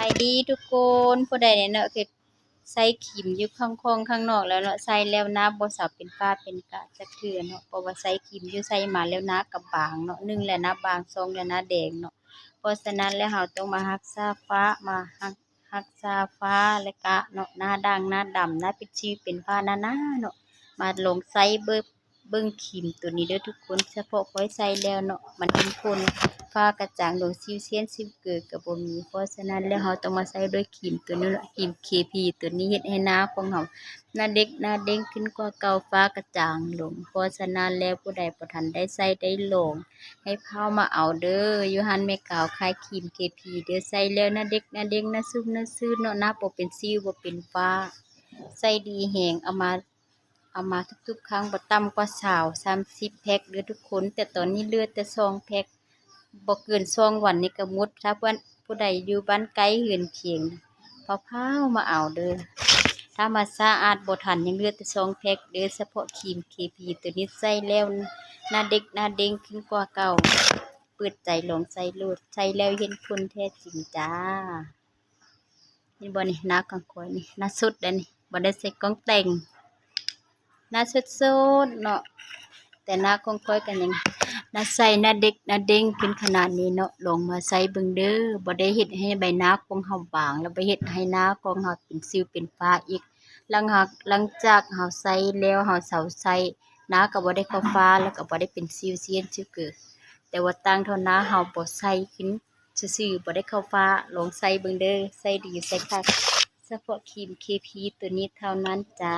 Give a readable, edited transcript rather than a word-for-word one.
ายดีทุกคนผู้ใดเนี่ยเนาะคือใส่ขิมอยู่ข้างคองข้างนอกแล้วเนาะใส่แล้วหน้าบ่สับเป็นฝ้าเป็นกะจักเทื่อเนาะเพราะว่าใส่ขิมอยู่ใส่มาแล้วหน้าก็บางเนาะ1แล้วหน้าบาง2แล้วหน้าแดงเนาะเพราะฉะนั้นแล้วเราต้องมารักษาฟ้ามารักษาฟ้าและกะเนาะหน้าด่างหน้าดำหน้าเป็นชีเป็นฝ้าหน้าๆเนาะมาลองใส่เบิ่งครีมตัวนี้เด้อทุกคนเฉพาะข้อยใส่แล้วเนาะมันเป็นคนฝ้ากระจ่างโดยสิวเซียนสิวเกิดก็บ่มีเพราะฉะนั้นแล้วเราต้องมาใช้ด้วยครีมตัวนี้เนาะครีม KP ตัวนี้เฮ็ดให้หน้าของเราหน้าเด็กหน้าเด้งขึ้นกว่าเก่าฟ้ากระจ่างลงเพราะฉะนั้นแล้วผู้ใดบ่ทันได้ใช้ได้ลองให้เข้ามาเอาเด้ออยู่หันแม่กาวขายครีม KP เด้อใช้แล้วหน้าเด็กหน้าเด้งหน้าซุ่มหน้าซื่นเนาะหน้าบ่เป็นสิวบ่เป็นฝ้าใช้ดีแฮงเอามาทุกๆครั้งบ่ต่ำกว่า30แพ็กเด้อทุกคนแต่ตอนนี้เหลือแต่2แพ็กบ่เกิน2วันนี้ก็หมดถ้าเพิ่นผู้ใดอยู่บ้านไกลเรือนเคียงพาวๆมาเอาเด้อถ้ามาช้าอาจบ่ทันยังเหลือแต่2แพ็กเด้อเฉพาะครีม KP ตัวนี้ใช้แล้วหน้าเด็กหน้าเด้งขึ้นกว่าเก่าเปิดใจลองใช้โลดใช้แล้วเห็นผลแท้จริงจ้านี่บ่นี่หน้าของข้อยนี่หน้าสดเด้อนี่บ่ได้ใส่กล้องแต่งหน้าสดๆเนาะแต่หน้าของข้อยก็ยังหน้าใสหน้าเด็กหน้าเด้งขึ้นขนาดนี้เนาะลองมาใส่เบิ่งเด้อบ่ได้เฮ็ดให้ใบหน้าของเราบางแล้วไปเฮ็ดให้หน้าของเราเป็นสิวเป็นฝ้าอีกหลังจากเราใส่แล้วเราเซาใส่หน้าก็บ่ได้เข้าฝ้าแล้วก็บ่ได้เป็นสิวเซียนสิวเกิดแต่ว่าต่างเท่าหน้าเราบ่ใส่ขึ้นซื่อๆบ่ได้เข้าฝ้าลองใส่เบิ่งเด้อใส่ดีใส่คักเฉพาะครีม KP ตัวนี้เท่านั้นจ้า